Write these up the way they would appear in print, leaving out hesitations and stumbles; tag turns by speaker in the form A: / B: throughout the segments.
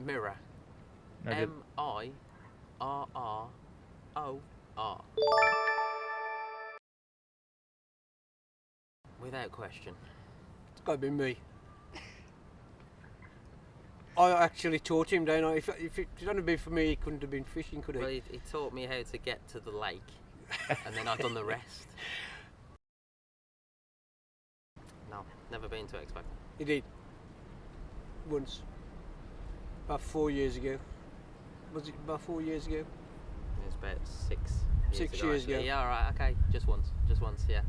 A: Mirror. M-I-R-R-O-R. Without question.
B: It's got to be me. I actually taught him, don't I? If it hadn't been for me, he couldn't have been fishing, could he?
A: Well, he taught me how to get to the lake, and then I've done the rest. No, never been to XFACTOR.
B: He did. Once. About 4 years ago. Was it about 4 years ago?
A: It was about 6
B: years ago.
A: Yeah, alright, okay. Just once, yeah.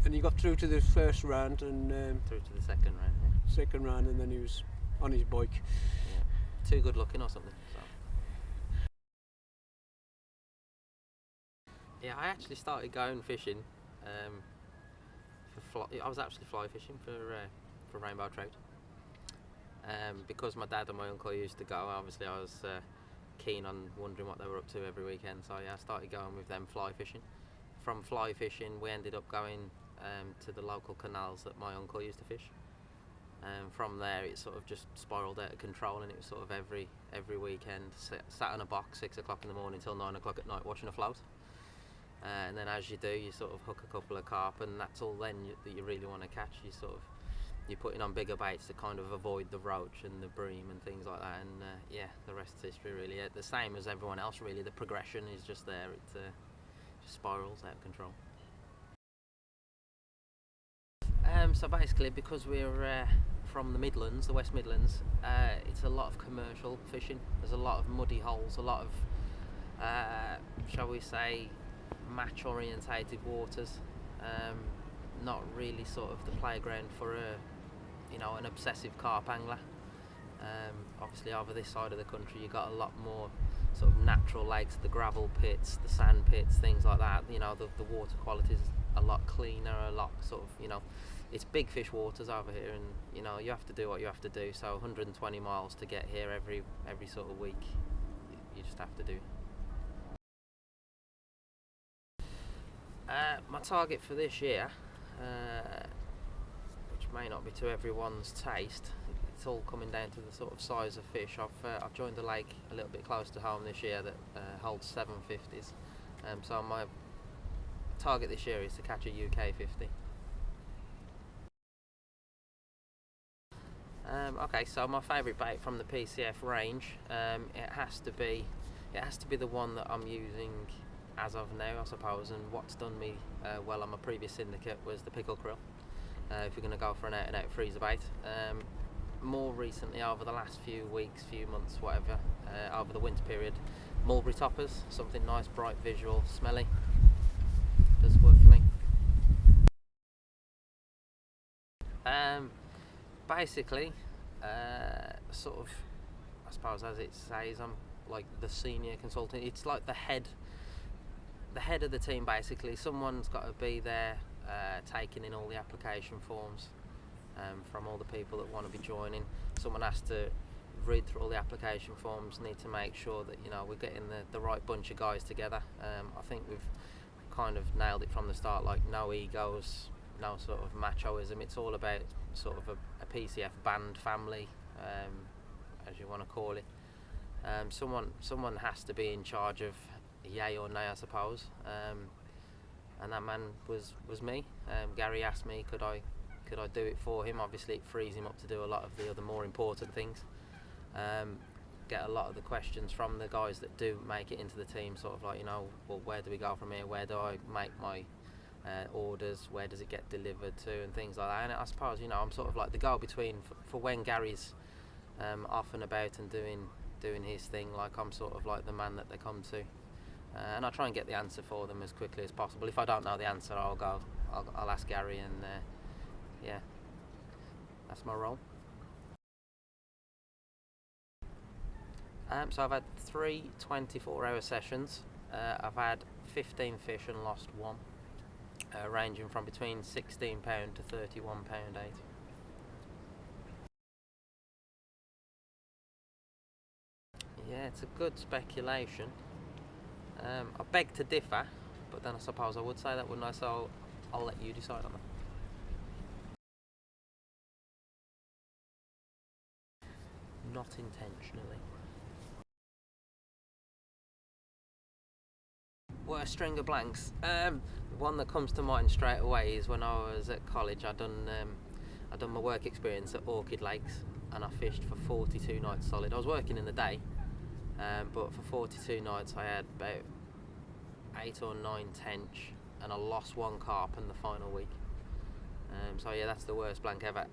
B: And he got through to the first round and
A: Through to the second round, yeah.
B: second round, and then he was on his bike.
A: Yeah. Too good looking or something. So. Yeah, I actually started going fishing. I was actually fly fishing for rainbow trout. Because my dad and my uncle used to go, obviously I was keen on wondering what they were up to every weekend, so yeah, I started going with them fly fishing. From fly fishing we ended up going to the local canals that my uncle used to fish. From there it sort of just spiralled out of control, and it was sort of every weekend sat in a box 6 o'clock in the morning till 9 o'clock at night watching a float. And then as you do, you sort of hook a couple of carp, and that's all then that you really want to catch. You're putting on bigger baits to kind of avoid the roach and the bream and things like that, and yeah, the rest is history really. The same as everyone else really, the progression is just there, it just spirals out of control. So basically, because we're from the Midlands, the West Midlands, it's a lot of commercial fishing. There's a lot of muddy holes, a lot of, shall we say, match orientated waters. Not really sort of the playground for an obsessive carp angler. Obviously over this side of the country you got a lot more sort of natural lakes, the gravel pits, the sand pits, things like that. The water quality is a lot cleaner, a lot sort of, it's big fish waters over here, and you have to do what you have to do. So 120 miles to get here every sort of week, you just have to do. My target for this year, which may not be to everyone's taste, it's all coming down to the sort of size of fish. I've joined a lake a little bit close to home this year that holds 750s. So my target this year is to catch a UK 50. Okay, so my favourite bait from the PCF range, it has to be the one that I'm using as of now, I suppose, and what's done me well on my previous syndicate was the pickle krill. If you're going to go for an out and out freezer bait. More recently, over the last few weeks, few months, whatever, over the winter period, mulberry toppers, something nice, bright, visual, smelly, does work for me. Basically, sort of, I suppose as it says, I'm like the senior consultant. It's like the head of the team basically. Someone's got to be there taking in all the application forms from all the people that want to be joining. Someone has to read through all the application forms, need to make sure that we're getting the right bunch of guys together. I think we've kind of nailed it from the start, like no egos, no sort of machoism. It's all about sort of a PCF band family, as you want to call it. Someone has to be in charge of yay or nay, I suppose, and that man was me. Gary asked me could I do it for him. Obviously it frees him up to do a lot of the other more important things. Get a lot of the questions from the guys that do make it into the team, sort of like, well, where do we go from here, where do I make my orders, where does it get delivered to, and things like that. And I suppose I'm sort of like the go-between for when Gary's off and about and doing his thing. Like I'm sort of like the man that they come to. And I try and get the answer for them as quickly as possible. If I don't know the answer, I'll ask Gary, and yeah, that's my role. So I've had 3 24-hour sessions. I've had 15 fish and lost 1, ranging from between £16 to £31.8. Yeah, it's a good speculation. I beg to differ, but then I suppose I would say that, wouldn't I? So I'll let you decide on that. Not intentionally. Worst string of blanks. One that comes to mind straight away is when I was at college. I'd done my work experience at Orchid Lakes, and I fished for 42 nights solid. I was working in the day, but for 42 nights I had about 8 or 9 tench, and I lost 1 carp in the final week. So yeah, that's the worst blank ever.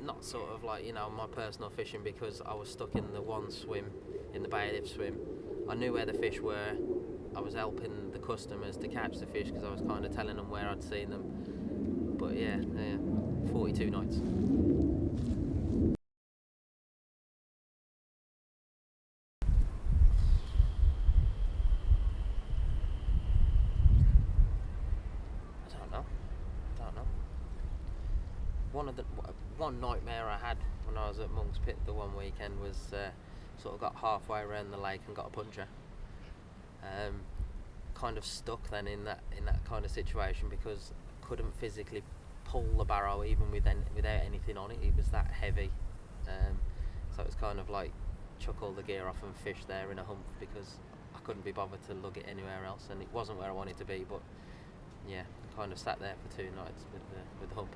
A: Not sort of like, my personal fishing, because I was stuck in the one swim, in the bailiff swim. I knew where the fish were. I was helping the customers to catch the fish because I was kind of telling them where I'd seen them. But yeah, 42 nights. I don't know. One nightmare I had when I was at Monk's Pit the one weekend was sort of got halfway around the lake and got a puncher. Kind of stuck then in that kind of situation, because I couldn't physically pull the barrow even without anything on it. It was that heavy. So it was kind of like chuck all the gear off and fish there in a hump, because I couldn't be bothered to lug it anywhere else, and it wasn't where I wanted to be. But yeah, kind of sat there for 2 nights with the hump.